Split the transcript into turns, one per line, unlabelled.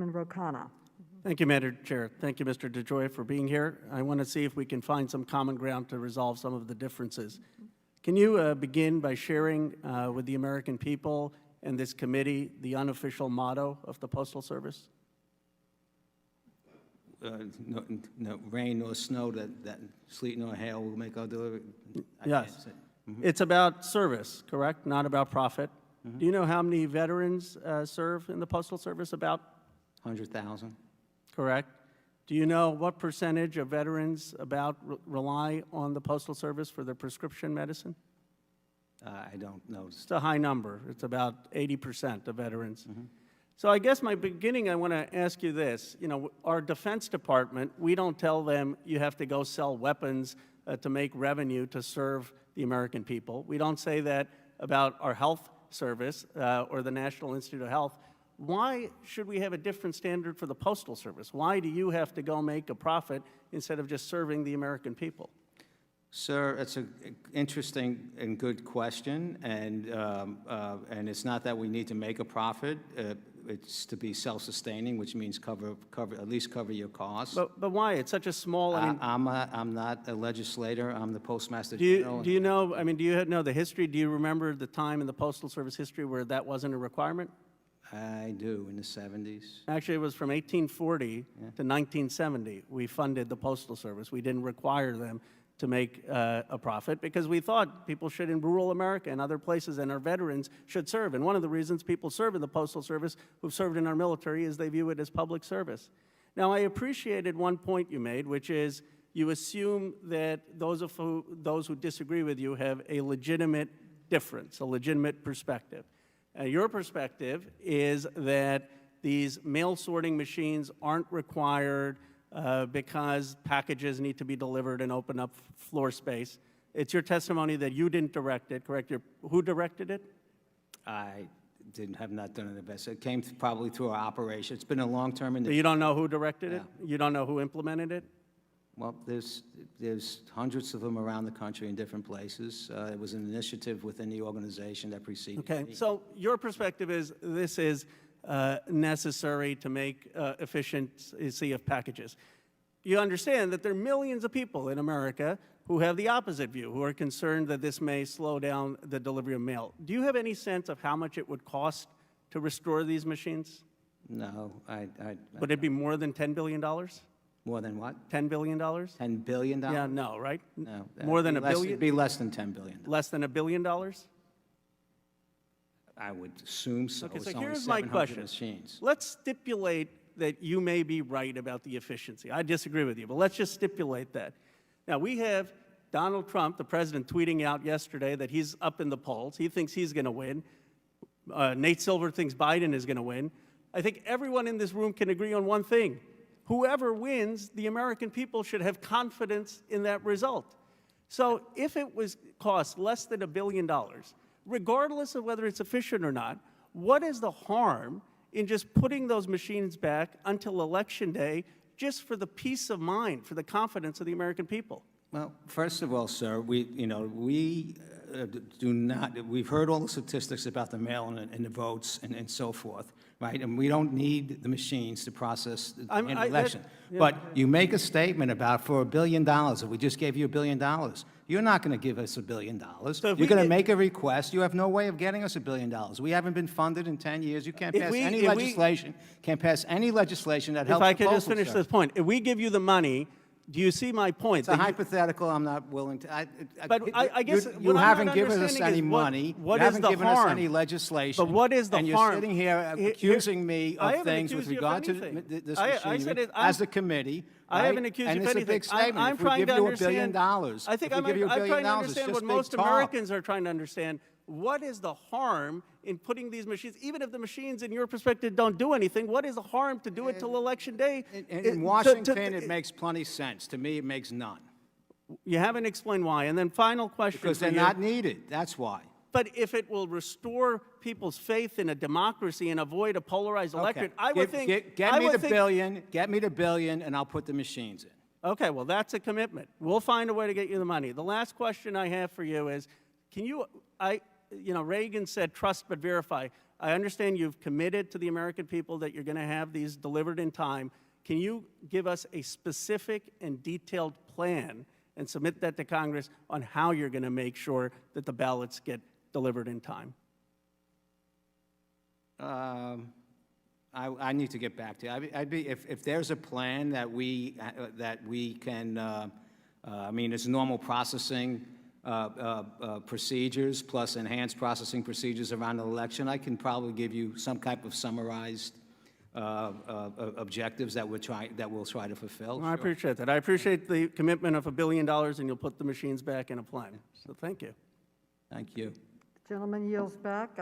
Khanna.
Thank you, Madam Chair. Thank you, Mr. DeJoy, for being here. I want to see if we can find some common ground to resolve some of the differences. Can you begin by sharing with the American people and this committee the unofficial motto of the Postal Service?
No rain nor snow, that sleet nor hail will make our delivery.
Yes. It's about service, correct? Not about profit. Do you know how many veterans serve in the Postal Service? About
100,000.
Correct. Do you know what percentage of veterans rely on the Postal Service for their prescription medicine?
I don't know.
It's a high number. It's about 80% of veterans. So I guess my beginning, I want to ask you this. You know, our Defense Department, we don't tell them you have to go sell weapons to make revenue to serve the American people. We don't say that about our health service or the National Institute of Health. Why should we have a different standard for the Postal Service? Why do you have to go make a profit instead of just serving the American people?
Sir, it's an interesting and good question, and it's not that we need to make a profit. It's to be self-sustaining, which means at least cover your costs.
But why? It's such a small.
I'm not a legislator. I'm the Postmaster
General. Do you know? I mean, do you know the history? Do you remember the time in the Postal Service history where that wasn't a requirement?
I do, in the 70s.
Actually, it was from 1840 to 1970. We funded the Postal Service. We didn't require them to make a profit because we thought people should in rural America and other places, and our veterans should serve. And one of the reasons people serve in the Postal Service who've served in our military is they view it as public service. Now, I appreciated one point you made, which is you assume that those who disagree with you have a legitimate difference, a legitimate perspective. Your perspective is that these mail sorting machines aren't required because packages need to be delivered and open up floor space. It's your testimony that you didn't direct it, correct? Who directed it?
I have not done it best. It came probably through our operation. It's been a long-term initiative.
So you don't know who directed it? You don't know who implemented it?
Well, there's hundreds of them around the country in different places. It was an initiative within the organization that preceded me.
Okay, so your perspective is this is necessary to make efficiency of packages. You understand that there are millions of people in America who have the opposite view, who are concerned that this may slow down the delivery of mail. Do you have any sense of how much it would cost to restore these machines?
No,
Would it be more than $10 billion?
More than what?
$10 billion?
$10 billion?
Yeah, no, right?
No.
More than $1 billion?
It'd be less than $10 billion.
Less than $1 billion?
I would assume so.
Okay,
it's
so
only
here's my
700
question.
machines.
Let's stipulate that you may be right about the efficiency. I disagree with you, but let's just stipulate that. Now, we have Donald Trump, the president, tweeting out yesterday that he's up in the polls. He thinks he's going to win. Nate Silver thinks Biden is going to win. I think everyone in this room can agree on one thing. Whoever wins, the American people should have confidence in that result. So if it cost less than $1 billion, regardless of whether it's efficient or not, what is the harm in just putting those machines back until Election Day just for the peace of mind, for the confidence of the American people?
Well, first of all, sir, we've heard all the statistics about the mail and the votes and so forth, right? And we don't need the machines to process the election. But you make a statement about for $1 billion, if we just gave you $1 billion, you're not going to give us $1 billion.
So
you're going to make a request. You have no way of getting us $1 billion. We haven't been funded in 10 years. You can't pass any legislation. Can't pass any legislation that helps.
If I could just finish this point, if we give you the money. Do you see my point?
It's a hypothetical. I'm not willing to.
But I guess
you haven't given us any money.
What
you
is
haven't
the
given
harm?
us any legislation.
But what is the
and
harm?
And you're sitting here accusing me of things with regard to this machinery as a committee.
I haven't accused you of anything.
And it's a big statement.
I'm trying to understand.
I think I'm
trying to understand what most Americans are trying to understand. What is the harm in putting these machines, even if the machines, in your perspective, don't do anything, what is the harm to do it till Election Day?
In Washington, it makes plenty sense. To me, it makes none.
You haven't explained why. And then final question
because they're not needed. That's why.
But if it will restore people's faith in a democracy and avoid a polarized electorate, I would think...
Get me the billion, and I'll put the machines in.
Okay, well, that's a commitment. We'll find a way to get you the money. The last question I have for you is, can you... Reagan said trust but verify. I understand you've committed to the American people that you're going to have these delivered in time. Can you give us a specific and detailed plan and submit that to Congress on how you're going to make sure that the ballots get delivered in time?
I need to get back to you. I'd be, if there's a plan that we can, I mean, it's normal processing procedures plus enhanced processing procedures around an election, I can probably give you some type of summarized objectives that we'll try to fulfill.
Well, I appreciate that. I appreciate the commitment of $1 billion, and you'll put the machines back in a plan. So thank you.
Thank you.
Gentleman yields back.